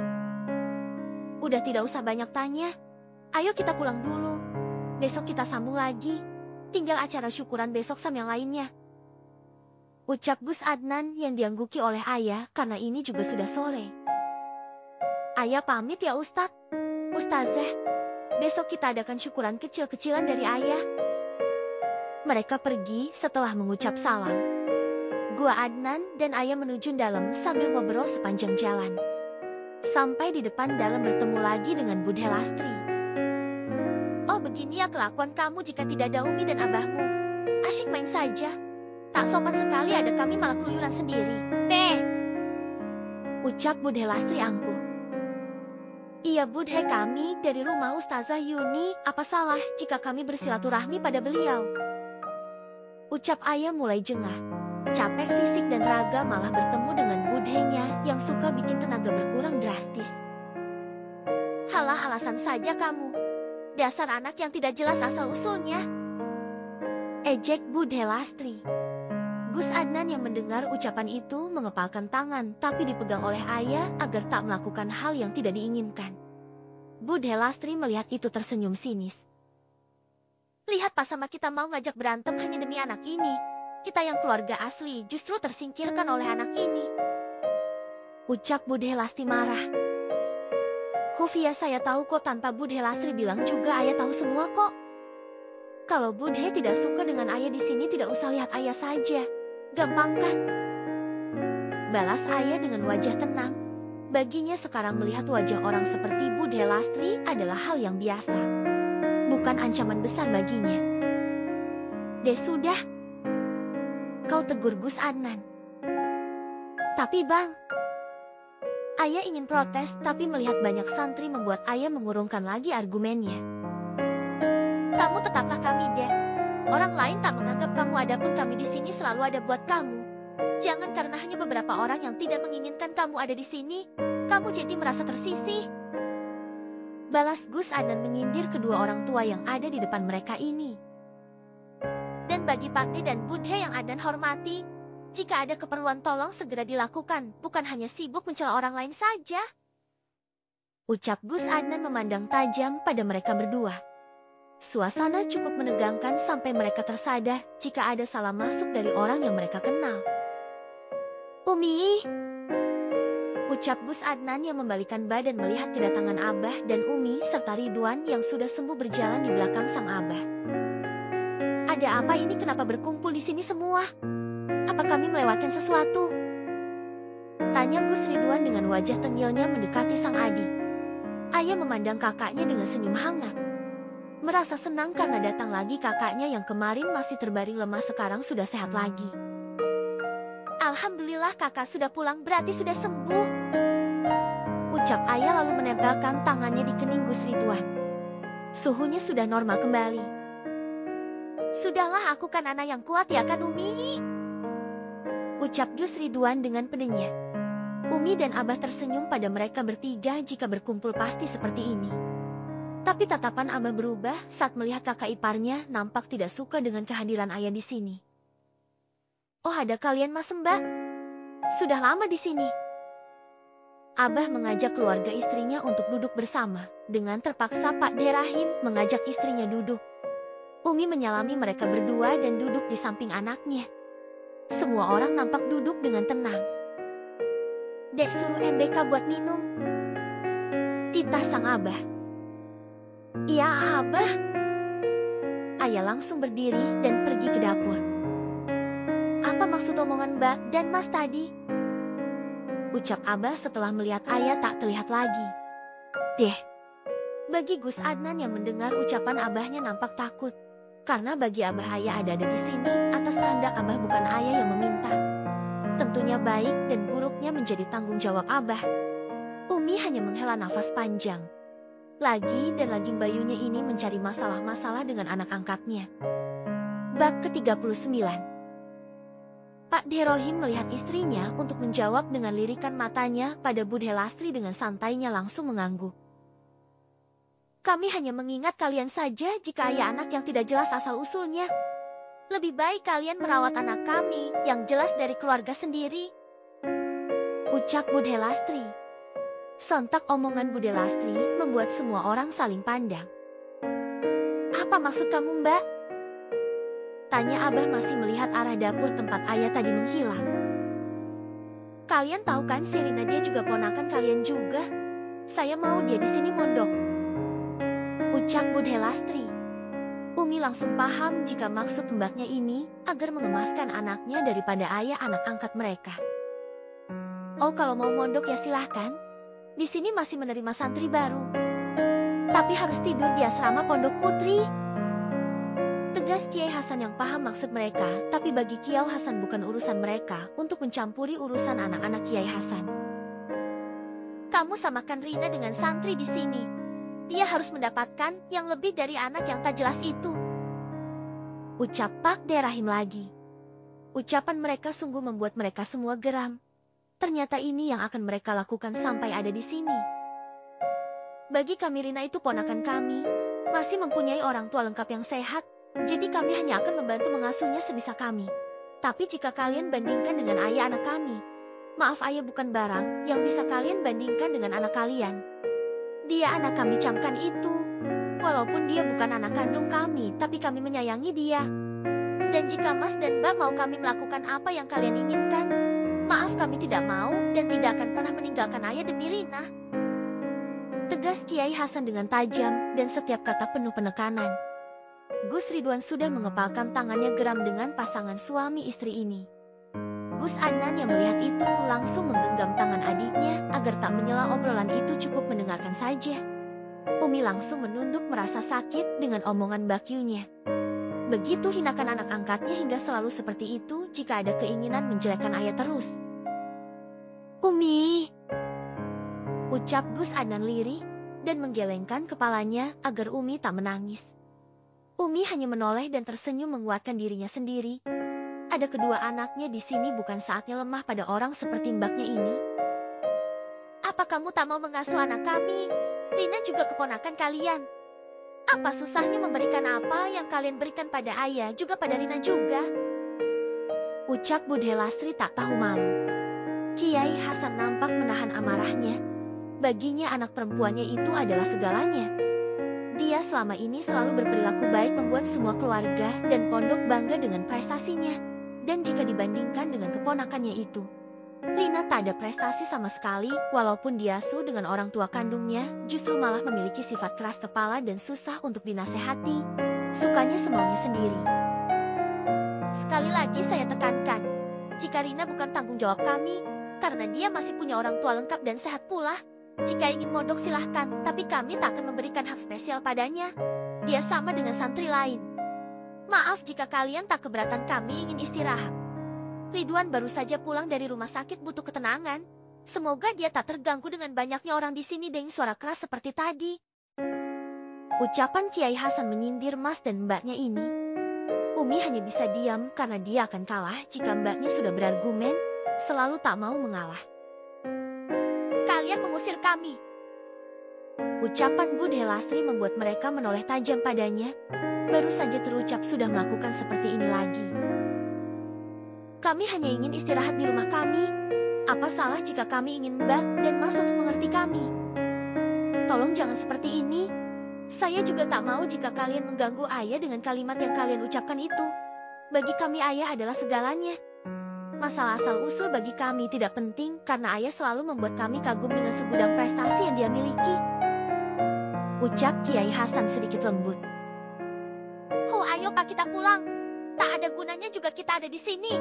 Udah tidak usah banyak tanya. Ayo kita pulang dulu. Besok kita sambung lagi. Tinggal acara syukuran besok sama yang lainnya. Ucap Gus Adnan yang diangguki oleh ayah karena ini juga sudah sore. Ayah pamit ya Ustadz. Ustazah, besok kita adakan syukuran kecil-kecilan dari ayah. Mereka pergi setelah mengucap salam. Gua Adnan dan ayah menuju dalam sambil ngobrol sepanjang jalan. Sampai di depan dalam bertemu lagi dengan Bude Lastri. Oh begini ya kelakuan kamu jika tidak ada Umi dan abahmu. Asyik main saja. Tak sopan sekali ada kami malah keluyuran sendiri. Teh. Ucap Bude Lastri angkuh. Iya Bude, kami dari rumah Ustazah Yuni. Apa salah jika kami bersilaturahmi pada beliau? Ucap ayah mulai jengah. Capek fisik dan raga malah bertemu dengan budenya yang suka bikin tenaga berkurang drastis. Halah alasan saja kamu. Dasar anak yang tidak jelas asal-usulnya. Ejek Bude Lastri. Gus Adnan yang mendengar ucapan itu mengepalkan tangan tapi dipegang oleh ayah agar tak melakukan hal yang tidak diinginkan. Bude Lastri melihat itu tersenyum sinis. Lihat pas sama kita mau ngajak berantem hanya demi anak ini. Kita yang keluarga asli justru tersingkirkan oleh anak ini. Ucap Bude Lastri marah. Hufia saya tahu kok, tanpa Bude Lastri bilang juga ayah tahu semua kok. Kalau Bude tidak suka dengan ayah di sini tidak usah lihat ayah saja. Gampang kan? Balas ayah dengan wajah tenang. Baginya sekarang melihat wajah orang seperti Bude Lastri adalah hal yang biasa. Bukan ancaman besar baginya. Deh sudah. Kau tegur Gus Adnan. Tapi bang. Ayah ingin protes tapi melihat banyak santri membuat ayah mengurungkan lagi argumennya. Kamu tetaplah kami deh. Orang lain tak menganggap kamu ada pun kami di sini selalu ada buat kamu. Jangan karena hanya beberapa orang yang tidak menginginkan kamu ada di sini, kamu jadi merasa tersisih. Balas Gus Adnan menyindir kedua orang tua yang ada di depan mereka ini. Dan bagi Pak De dan Budhe yang Adnan hormati, jika ada keperluan tolong segera dilakukan, bukan hanya sibuk mencela orang lain saja. Ucap Gus Adnan memandang tajam pada mereka berdua. Suasana cukup menegangkan sampai mereka tersadar jika ada salah masuk dari orang yang mereka kenal. Umi, ucap Gus Adnan yang membalikan badan melihat kedatangan Abah dan Umi serta Ridwan yang sudah sembuh berjalan di belakang sang Abah. Ada apa ini, kenapa berkumpul di sini semua? Apa kami melewatkan sesuatu? Tanya Gus Ridwan dengan wajah tengilnya mendekati sang adik. Ayah memandang kakaknya dengan senyum hangat. Merasa senang karena datang lagi kakaknya yang kemarin masih terbaring lemah sekarang sudah sehat lagi. Alhamdulillah kakak sudah pulang, berarti sudah sembuh. Ucap ayah lalu menempelkan tangannya di kening Gus Ridwan. Suhunya sudah normal kembali. Sudahlah, aku kan anak yang kuat ya kan Umi? Ucap Gus Ridwan dengan pedenya. Umi dan Abah tersenyum pada mereka bertiga, jika berkumpul pasti seperti ini. Tapi tatapan Abah berubah saat melihat kakak iparnya nampak tidak suka dengan kehadiran ayah di sini. Oh, ada kalian Mas Mbak? Sudah lama di sini. Abah mengajak keluarga istrinya untuk duduk bersama. Dengan terpaksa Pak De Rahim mengajak istrinya duduk. Umi menyalami mereka berdua dan duduk di samping anaknya. Semua orang nampak duduk dengan tenang. Dek, suruh MBK buat minum. Titah sang Abah. Iya Abah. Ayah langsung berdiri dan pergi ke dapur. Apa maksud omongan Mbak dan Mas tadi? Ucap Abah setelah melihat ayah tak terlihat lagi. Deh. Bagi Gus Adnan yang mendengar ucapan Abahnya nampak takut. Karena bagi Abah ayah ada di sini atas kehendak Abah, bukan ayah yang meminta. Tentunya baik dan buruknya menjadi tanggung jawab Abah. Umi hanya menghela nafas panjang. Lagi dan lagi bayunya ini mencari masalah-masalah dengan anak angkatnya. Bab ke-39. Pak De Rohim melihat istrinya untuk menjawab dengan lirikan matanya pada Budhe Lastri dengan santainya langsung mengangguk. Kami hanya mengingat kalian saja jika ayah anak yang tidak jelas asal-usulnya. Lebih baik kalian merawat anak kami yang jelas dari keluarga sendiri. Ucap Budhe Lastri. Sontak omongan Budhe Lastri membuat semua orang saling pandang. Apa maksud kamu Mbak? Tanya Abah masih melihat arah dapur tempat ayah tadi menghilang. Kalian tahu kan Serina, dia juga ponakan kalian juga. Saya mau dia di sini mondok. Ucap Budhe Lastri. Umi langsung paham jika maksud mbaknya ini agar mengemaskan anaknya daripada ayah anak angkat mereka. Oh, kalau mau mondok ya silahkan. Di sini masih menerima santri baru. Tapi harus tidur di asrama Pondok Putri. Tegas Kiai Hasan yang paham maksud mereka, tapi bagi Kiai Hasan bukan urusan mereka untuk mencampuri urusan anak-anak Kiai Hasan. Kamu samakan Rina dengan santri di sini. Dia harus mendapatkan yang lebih dari anak yang tak jelas itu. Ucap Pak De Rahim lagi. Ucapan mereka sungguh membuat mereka semua geram. Ternyata ini yang akan mereka lakukan sampai ada di sini. Bagi kami Rina itu ponakan kami, masih mempunyai orang tua lengkap yang sehat. Jadi kami hanya akan membantu mengasuhnya sebisa kami. Tapi jika kalian bandingkan dengan ayah anak kami, maaf ayah bukan barang yang bisa kalian bandingkan dengan anak kalian. Dia anak kami camkan itu. Walaupun dia bukan anak kandung kami, tapi kami menyayangi dia. Dan jika Mas dan Mbak mau kami melakukan apa yang kalian inginkan, maaf kami tidak mau dan tidak akan pernah meninggalkan ayah demi Rina. Tegas Kiai Hasan dengan tajam dan setiap kata penuh penekanan. Gus Ridwan sudah mengepalkan tangannya geram dengan pasangan suami istri ini. Gus Adnan yang melihat itu langsung menggenggam tangan adiknya agar tak menyela obrolan itu, cukup mendengarkan saja. Umi langsung menunduk merasa sakit dengan omongan bakyunya. Begitu hinakan anak angkatnya hingga selalu seperti itu jika ada keinginan menjelekkan ayah terus. Umi, ucap Gus Adnan lirih dan menggelengkan kepalanya agar Umi tak menangis. Umi hanya menoleh dan tersenyum menguatkan dirinya sendiri. ada kedua anaknya di sini, bukan saatnya lemah pada orang seperti mbaknya ini. Apa kamu tak mau mengasuh anak kami? Rina juga keponakan kalian. Apa susahnya memberikan apa yang kalian berikan pada ayah juga pada Rina juga? Ucap Bude Lastri tak tahu malu. Kiai Hasan nampak menahan amarahnya. Baginya anak perempuannya itu adalah segalanya. Dia selama ini selalu berperilaku baik, membuat semua keluarga dan pondok bangga dengan prestasinya. Dan jika dibandingkan dengan keponakannya itu, Rina tak ada prestasi sama sekali. Walaupun diasuh dengan orang tua kandungnya, justru malah memiliki sifat keras kepala dan susah untuk dinasehati. Sukanya semaunya sendiri. Sekali lagi saya tekankan, jika Rina bukan tanggung jawab kami, karena dia masih punya orang tua lengkap dan sehat pula. Jika ingin mondok silahkan, tapi kami tak akan memberikan hak spesial padanya. Dia sama dengan santri lain. Maaf jika kalian tak keberatan kami ingin istirahat. Ridwan baru saja pulang dari rumah sakit, butuh ketenangan. Semoga dia tak terganggu dengan banyaknya orang di sini dengan suara keras seperti tadi. Ucapan Kiai Hasan menyindir Mas dan mbaknya ini. Umi hanya bisa diam karena dia akan kalah jika mbaknya sudah berargumen, selalu tak mau mengalah. Kalian mengusir kami. Ucapan Bude Lastri membuat mereka menoleh tajam padanya. Baru saja terucap sudah melakukan seperti ini lagi. Kami hanya ingin istirahat di rumah kami. Apa salah jika kami ingin Mbak dan Mas untuk mengerti kami? Tolong jangan seperti ini. Saya juga tak mau jika kalian mengganggu ayah dengan kalimat yang kalian ucapkan itu. Bagi kami ayah adalah segalanya. Masalah asal-usul bagi kami tidak penting karena ayah selalu membuat kami kagum dengan segudang prestasi yang dia miliki. Ucap Kiai Hasan sedikit lembut. Ayo Pak, kita pulang. Tak ada gunanya juga kita ada di sini.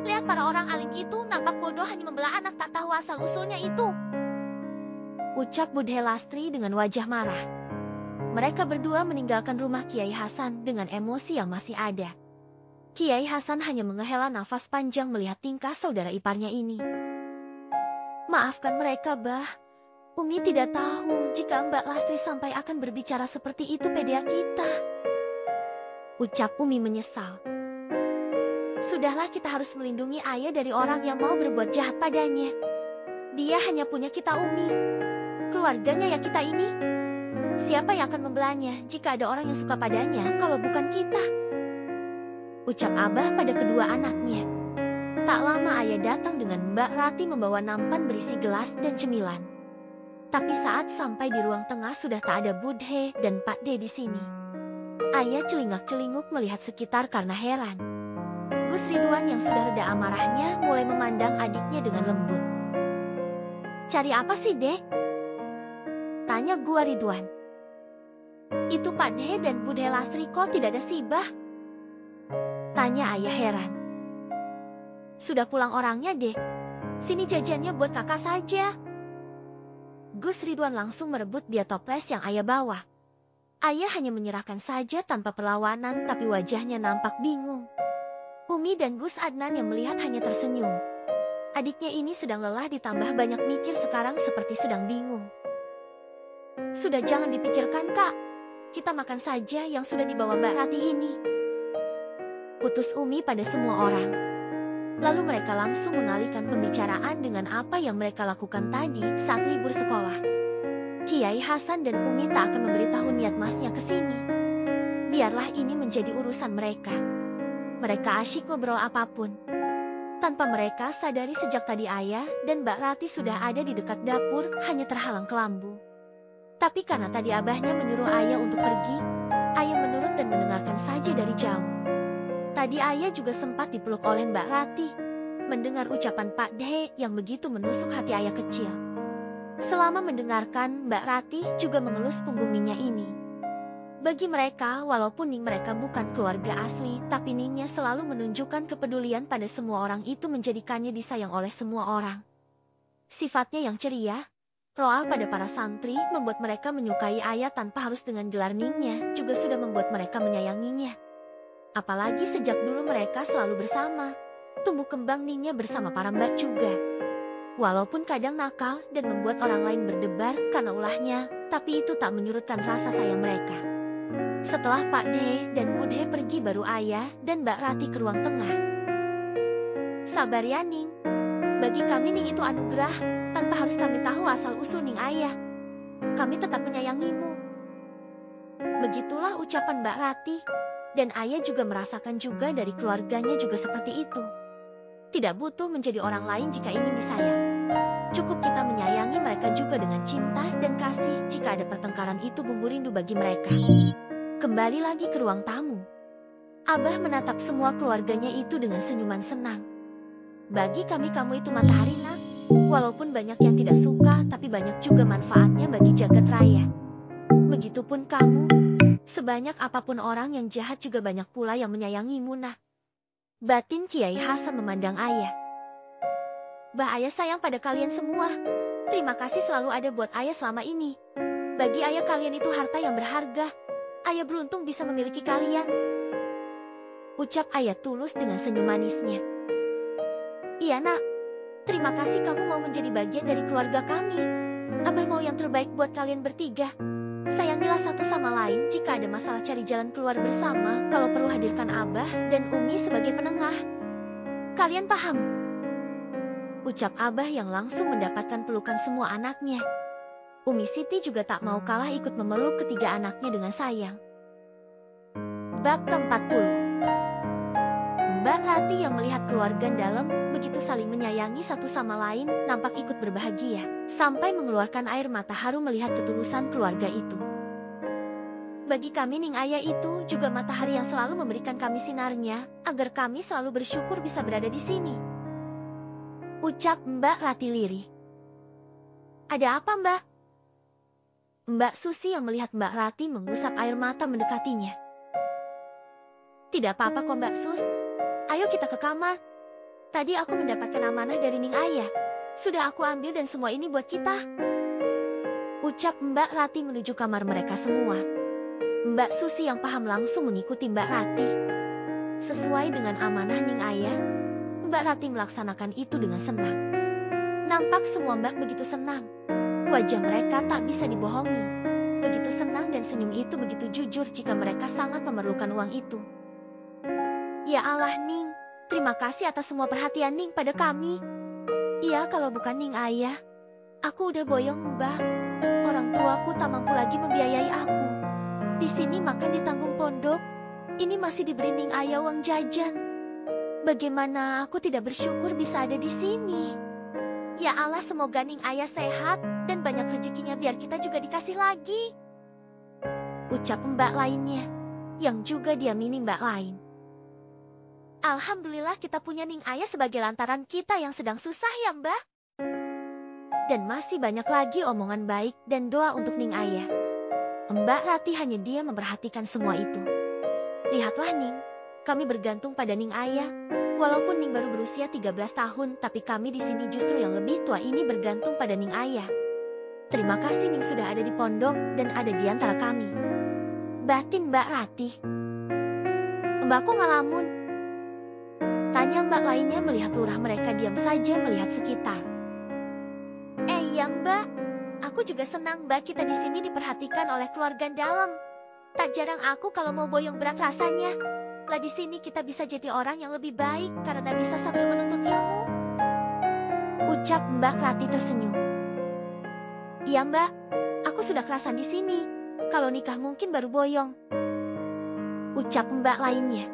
Lihat para orang alim itu, nampak bodoh hanya membelah anak tak tahu asal-usulnya itu. Ucap Bude Lastri dengan wajah marah. Mereka berdua meninggalkan rumah Kiai Hasan dengan emosi yang masih ada. Kiai Hasan hanya menghela nafas panjang melihat tingkah saudara iparnya ini. Maafkan mereka, Bah. Umi tidak tahu jika Mbak Lastri sampai akan berbicara seperti itu pada kita. Ucap Umi menyesal. Sudahlah, kita harus melindungi ayah dari orang yang mau berbuat jahat padanya. Dia hanya punya kita, Umi. Keluarganya ya kita ini. Siapa yang akan membelanya jika ada orang yang suka padanya kalau bukan kita? Ucap Abah pada kedua anaknya. Tak lama ayah datang dengan Mbak Rati membawa nampan berisi gelas dan cemilan. Tapi saat sampai di ruang tengah sudah tak ada Budhe dan Pak D di sini. Ayah celingak-celinguk melihat sekitar karena heran. Gus Ridwan yang sudah reda amarahnya mulai memandang adiknya dengan lembut. Cari apa sih, Dek? Tanya gua Ridwan. Itu Pak D dan Bude Lastri kok tidak ada sibah? Tanya ayah heran. Sudah pulang orangnya, Dek. Sini jajannya buat kakak saja. Gus Ridwan langsung merebut dia toples yang ayah bawa. Ayah hanya menyerahkan saja tanpa perlawanan, tapi wajahnya nampak bingung. Umi dan Gus Adnan yang melihat hanya tersenyum. Adiknya ini sedang lelah ditambah banyak mikir sekarang seperti sedang bingung. Sudah jangan dipikirkan, Kak. Kita makan saja yang sudah dibawa Mbak Rati ini. Putus Umi pada semua orang. Lalu mereka langsung mengalihkan pembicaraan dengan apa yang mereka lakukan tadi saat libur sekolah. Kiai Hasan dan Umi tak akan memberitahu niat Masnya ke sini. Biarlah ini menjadi urusan mereka. Mereka asyik ngobrol apapun. Tanpa mereka sadari sejak tadi ayah dan Mbak Rati sudah ada di dekat dapur, hanya terhalang kelambu. Tapi karena tadi abahnya menyuruh ayah untuk pergi, ayah menurut dan mendengarkan saja dari jauh. Tadi ayah juga sempat dipeluk oleh Mbak Rati, mendengar ucapan Pak D yang begitu menusuk hati ayah kecil. Selama mendengarkan, Mbak Rati juga mengelus punggung Ningnya ini. Bagi mereka, walaupun Ning mereka bukan keluarga asli, tapi Ningnya selalu menunjukkan kepedulian pada semua orang, itu menjadikannya disayang oleh semua orang. Sifatnya yang ceria, roah pada para santri membuat mereka menyukai ayah tanpa harus dengan gelar Ningnya, juga sudah membuat mereka menyayanginya. Apalagi sejak dulu mereka selalu bersama, tumbuh kembang Ningnya bersama para mbak juga. Walaupun kadang nakal dan membuat orang lain berdebar karena ulahnya, tapi itu tak menyurutkan rasa sayang mereka. Setelah Pak D dan Bude pergi, baru ayah dan Mbak Rati ke ruang tengah. Sabar ya Ning. Bagi kami Ning itu anugerah, tanpa harus kami tahu asal-usul Ning Ayah. Kami tetap menyayangimu. Begitulah ucapan Mbak Rati. Dan Ayah juga merasakan juga dari keluarganya juga seperti itu. Tidak butuh menjadi orang lain jika ingin disayang. Cukup kita menyayangi mereka juga dengan cinta dan kasih jika ada pertengkaran itu bumbu rindu bagi mereka. Kembali lagi ke ruang tamu. Abah menatap semua keluarganya itu dengan senyuman senang. Bagi kami kamu itu matahari nak. Walaupun banyak yang tidak suka, tapi banyak juga manfaatnya bagi jagat raya. Begitupun kamu. Sebanyak apapun orang yang jahat juga banyak pula yang menyayangimu nak. Batin Kiai Hasan memandang Ayah. Bah Ayah sayang pada kalian semua. Terima kasih selalu ada buat Ayah selama ini. Bagi Ayah kalian itu harta yang berharga. Ayah beruntung bisa memiliki kalian. Ucap Ayah tulus dengan senyum manisnya. Iya nak. Terima kasih kamu mau menjadi bagian dari keluarga kami. Abah mau yang terbaik buat kalian bertiga. Sayangilah satu sama lain jika ada masalah cari jalan keluar bersama. Kalau perlu hadirkan Abah dan Umi sebagai penengah. Kalian paham? Ucap Abah yang langsung mendapatkan pelukan semua anaknya. Umi Siti juga tak mau kalah ikut memeluk ketiga anaknya dengan sayang. Bab ke-40. Mbak Rati yang melihat keluarga dalam begitu saling menyayangi satu sama lain nampak ikut berbahagia. Sampai mengeluarkan air mata haru melihat ketulusan keluarga itu. Bagi kami Ning Ayah itu juga matahari yang selalu memberikan kami sinarnya, agar kami selalu bersyukur bisa berada di sini. Ucap Mbak Rati lirih. Ada apa Mbak? Mbak Susi yang melihat Mbak Rati mengusap air mata mendekatinya. Tidak apa-apa kok Mbak Sus. Ayo kita ke kamar. Tadi aku mendapatkan amanah dari Ning Ayah. Sudah aku ambil dan semua ini buat kita. Ucap Mbak Rati menuju kamar mereka semua. Mbak Susi yang paham langsung mengikuti Mbak Rati. Sesuai dengan amanah Ning Ayah, Mbak Rati melaksanakan itu dengan senang. Nampak semua Mbak begitu senang. Wajah mereka tak bisa dibohongi. Begitu senang dan senyum itu begitu jujur jika mereka sangat memerlukan uang itu. Ya Allah Ning, terima kasih atas semua perhatian Ning pada kami. Iya kalau bukan Ning Ayah, aku udah boyong Mbak. Orang tuaku tak mampu lagi membiayai aku. Di sini makan ditanggung pondok. Ini masih diberi Ning Ayah uang jajan. Bagaimana aku tidak bersyukur bisa ada di sini. Ya Allah semoga Ning Ayah sehat dan banyak rezekinya biar kita juga dikasih lagi. Ucap Mbak lainnya, yang juga diamini Mbak lain. Alhamdulillah kita punya Ning Ayah sebagai lantaran kita yang sedang susah ya Mbak. Dan masih banyak lagi omongan baik dan doa untuk Ning Ayah. Mbak Rati hanya dia memperhatikan semua itu. Lihatlah Ning, kami bergantung pada Ning Ayah. Walaupun Ning baru berusia 13 tahun, tapi kami di sini justru yang lebih tua ini bergantung pada Ning Ayah. Terima kasih Ning sudah ada di pondok dan ada di antara kami. Batin Mbak Rati. Mbak kok ngalamun? Tanya Mbak lainnya melihat lurah mereka diam saja melihat sekitar. Ya Mbak, aku juga senang Mbak kita di sini diperhatikan oleh keluarga dalam. Tak jarang aku kalau mau boyong berat rasanya. Lah di sini kita bisa jadi orang yang lebih baik karena bisa sambil menuntut ilmu. Ucap Mbak Rati tersenyum. Iya Mbak, aku sudah kerasan di sini. Kalau nikah mungkin baru boyong. Ucap Mbak lainnya.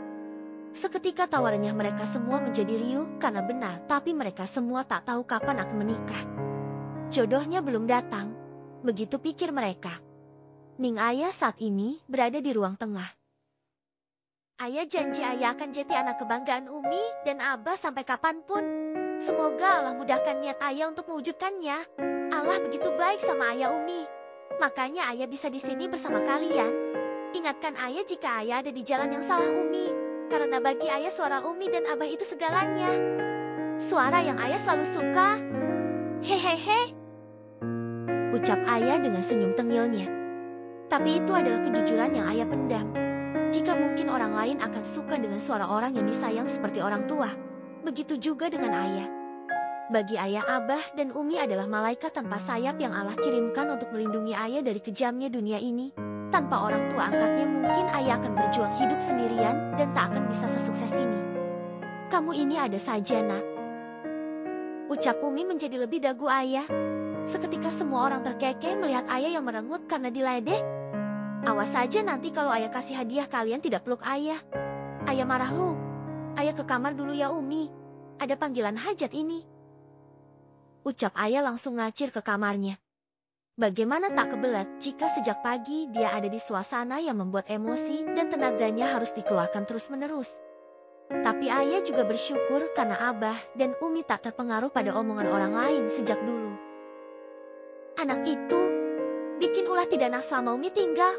Seketika tawarannya mereka semua menjadi riuh karena benar, tapi mereka semua tak tahu kapan akan menikah. Jodohnya belum datang, begitu pikir mereka. Ning Ayah saat ini berada di ruang tengah. Ayah janji Ayah akan jadi anak kebanggaan Umi dan Abah sampai kapanpun. Semoga Allah mudahkan niat Ayah untuk mewujudkannya. Allah begitu baik sama Ayah Umi. Makanya Ayah bisa di sini bersama kalian. Ingatkan Ayah jika Ayah ada di jalan yang salah Umi. Karena bagi Ayah suara Umi dan Abah itu segalanya. Suara yang Ayah selalu suka. Hehehe. Ucap Ayah dengan senyum tengilnya. Tapi itu adalah kejujuran yang Ayah pendam. Jika mungkin orang lain akan suka dengan suara orang yang disayang seperti orang tua. Begitu juga dengan Ayah. Bagi Ayah, Abah dan Umi adalah malaikat tanpa sayap yang Allah kirimkan untuk melindungi Ayah dari kejamnya dunia ini. Tanpa orang tua angkatnya mungkin Ayah akan berjuang hidup sendirian dan tak akan bisa sesukses ini. Kamu ini ada saja, nak. Ucap Umi menjadi lebih dagu ayah. Seketika semua orang terkekeh melihat ayah yang merengut karena diledek. Awas saja nanti kalau ayah kasih hadiah kalian tidak peluk ayah. Ayah marah lu. Ayah ke kamar dulu ya Umi. Ada panggilan hajat ini. Ucap ayah langsung ngacir ke kamarnya. Bagaimana tak kebelat jika sejak pagi dia ada di suasana yang membuat emosi dan tenaganya harus dikeluarkan terus-menerus. Tapi ayah juga bersyukur karena Abah dan Umi tak terpengaruh pada omongan orang lain sejak dulu. Anak itu bikin ulah tidak nak selama Umi tinggal.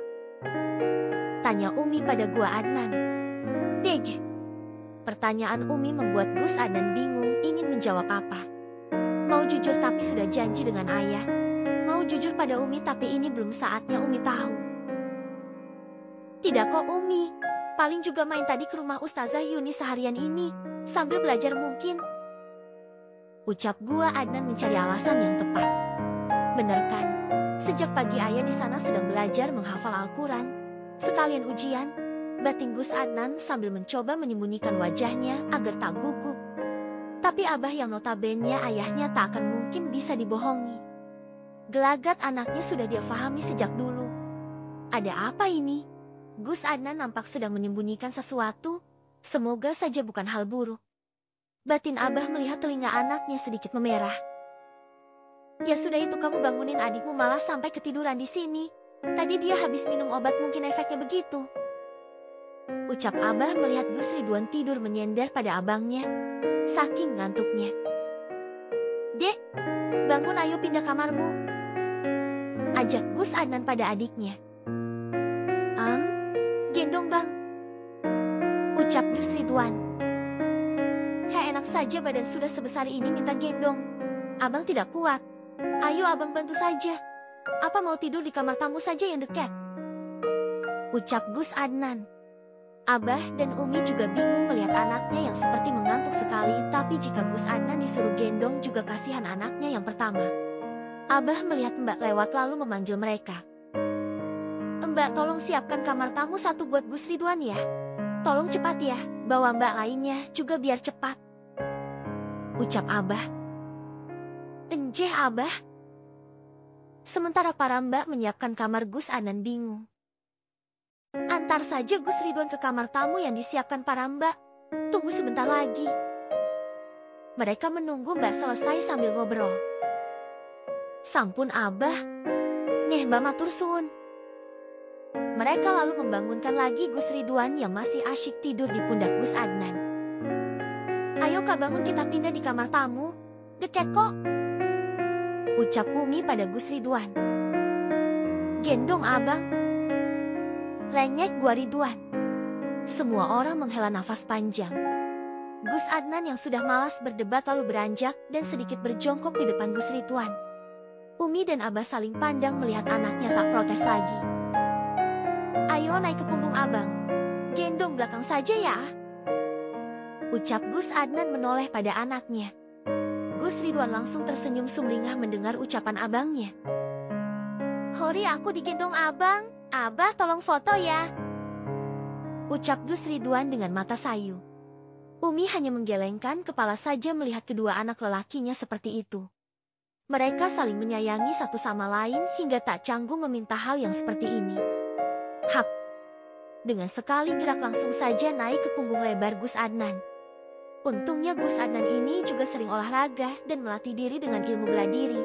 Tanya Umi pada gua Adnan. Dege. Pertanyaan Umi membuat Gus Adnan bingung ingin menjawab apa. Mau jujur tapi sudah janji dengan ayah. Mau jujur pada Umi tapi ini belum saatnya Umi tahu. Tidak kok Umi. Paling juga main tadi ke rumah Ustazah Yuni seharian ini, sambil belajar mungkin. Ucap gua Adnan mencari alasan yang tepat. Bener kan? Sejak pagi ayah di sana sedang belajar menghafal Al-Quran. Sekalian ujian, batin Gus Adnan sambil mencoba menyembunyikan wajahnya agar tak gugup. Tapi Abah yang notabene ayahnya tak akan mungkin bisa dibohongi. Gelagat anaknya sudah dia fahami sejak dulu. Ada apa ini? Gus Adnan nampak sedang menyembunyikan sesuatu, semoga saja bukan hal buruk. Batin Abah melihat telinga anaknya sedikit memerah. Ya sudah itu kamu bangunin adikmu malah sampai ketiduran di sini. Tadi dia habis minum obat mungkin efeknya begitu. Ucap Abah melihat Gus Ridwan tidur menyender pada abangnya, saking ngantuknya. Dek, bangun ayo pindah kamarmu. Ajak Gus Adnan pada adiknya. Gendong bang. Ucap Gus Ridwan. Enak saja badan sudah sebesar ini minta gendong. Abang tidak kuat. Ayo abang bantu saja. Apa mau tidur di kamar tamu saja yang dekat? Ucap Gus Adnan. Abah dan Umi juga bingung melihat anaknya yang seperti mengantuk sekali. Tapi jika Gus Adnan disuruh gendong juga kasihan anaknya yang pertama. Abah melihat Mbak lewat lalu memanggil mereka. Mbak tolong siapkan kamar tamu satu buat Gus Ridwan ya. Tolong cepat ya, bawa Mbak lainnya juga biar cepat. Ucap Abah. Enjeh Abah. Sementara para Mbak menyiapkan kamar Gus Adnan bingung. Antar saja Gus Ridwan ke kamar tamu yang disiapkan para Mbak. Tunggu sebentar lagi. Mereka menunggu Mbak selesai sambil ngobrol. Sampun Abah. Nyeh Mbak matur suwun. Mereka lalu membangunkan lagi Gus Ridwan yang masih asyik tidur di pundak Gus Adnan. Ayo kak bangun kita pindah di kamar tamu. Dekat kok. Ucap Umi pada Gus Ridwan. Gendong abang. Rengek gua Ridwan. Semua orang menghela nafas panjang. Gus Adnan yang sudah malas berdebat lalu beranjak dan sedikit berjongkok di depan Gus Ridwan. Umi dan Abah saling pandang melihat anaknya tak protes lagi. Ayo naik ke punggung abang. Gendong belakang saja ya. Ucap Gus Adnan menoleh pada anaknya. Gus Ridwan langsung tersenyum sumringah mendengar ucapan abangnya. Hori aku digendong abang. Abah tolong foto ya. Ucap Gus Ridwan dengan mata sayu. Umi hanya menggelengkan kepala saja melihat kedua anak lelakinya seperti itu. Mereka saling menyayangi satu sama lain hingga tak canggung meminta hal yang seperti ini. Hap. Dengan sekali gerak langsung saja naik ke punggung lebar Gus Adnan. Untungnya Gus Adnan ini juga sering olahraga dan melatih diri dengan ilmu bela diri.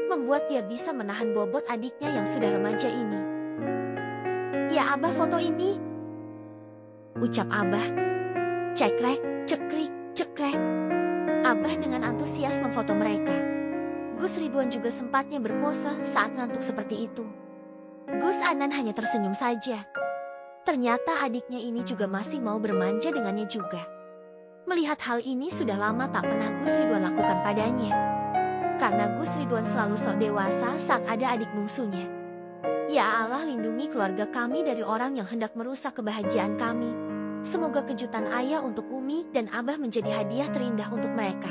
Membuat dia bisa menahan bobot adiknya yang sudah remaja ini. Ya Abah foto ini. Ucap Abah. Cekrek, cekrik, cekrek. Abah dengan antusias memfoto mereka. Gus Ridwan juga sempatnya berpose saat ngantuk seperti itu. Gus Adnan hanya tersenyum saja. Ternyata adiknya ini juga masih mau bermanja dengannya juga. Melihat hal ini sudah lama tak pernah Gus Ridwan lakukan padanya. Karena Gus Ridwan selalu sok dewasa saat ada adik bungsunya. Ya Allah lindungi keluarga kami dari orang yang hendak merusak kebahagiaan kami. Semoga kejutan ayah untuk Umi dan Abah menjadi hadiah terindah untuk mereka.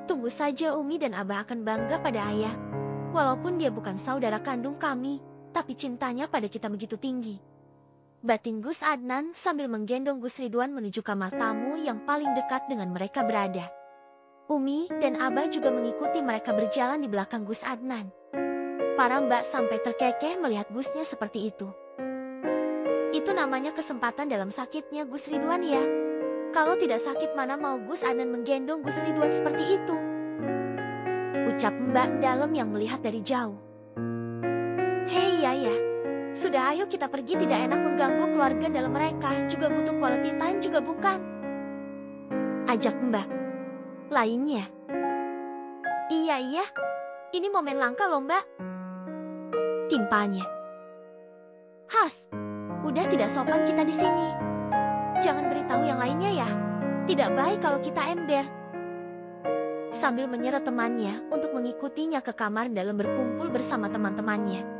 Tunggu saja Umi dan Abah akan bangga pada ayah. Walaupun dia bukan saudara kandung kami, tapi cintanya pada kita begitu tinggi. batin Gus Adnan sambil menggendong Gus Ridwan menuju kamar tamu yang paling dekat dengan mereka berada. Umi dan Abah juga mengikuti mereka berjalan di belakang Gus Adnan. Para mbak sampai terkekeh melihat Gusnya seperti itu. Itu namanya kesempatan dalam sakitnya Gus Ridwan ya. Kalau tidak sakit mana mau Gus Adnan menggendong Gus Ridwan seperti itu. Ucap Mbak Dalem yang melihat dari jauh. Hei ya. Sudah ayo kita pergi, tidak enak mengganggu keluarga dalam mereka. Juga butuh quality time juga bukan? Ajak Mbak lainnya. Iya. Ini momen langka loh Mbak. Timpanya. Has, udah tidak sopan kita di sini. Jangan beritahu yang lainnya ya. Tidak baik kalau kita ember. Sambil menyeret temannya untuk mengikutinya ke kamar dalam berkumpul bersama teman-temannya.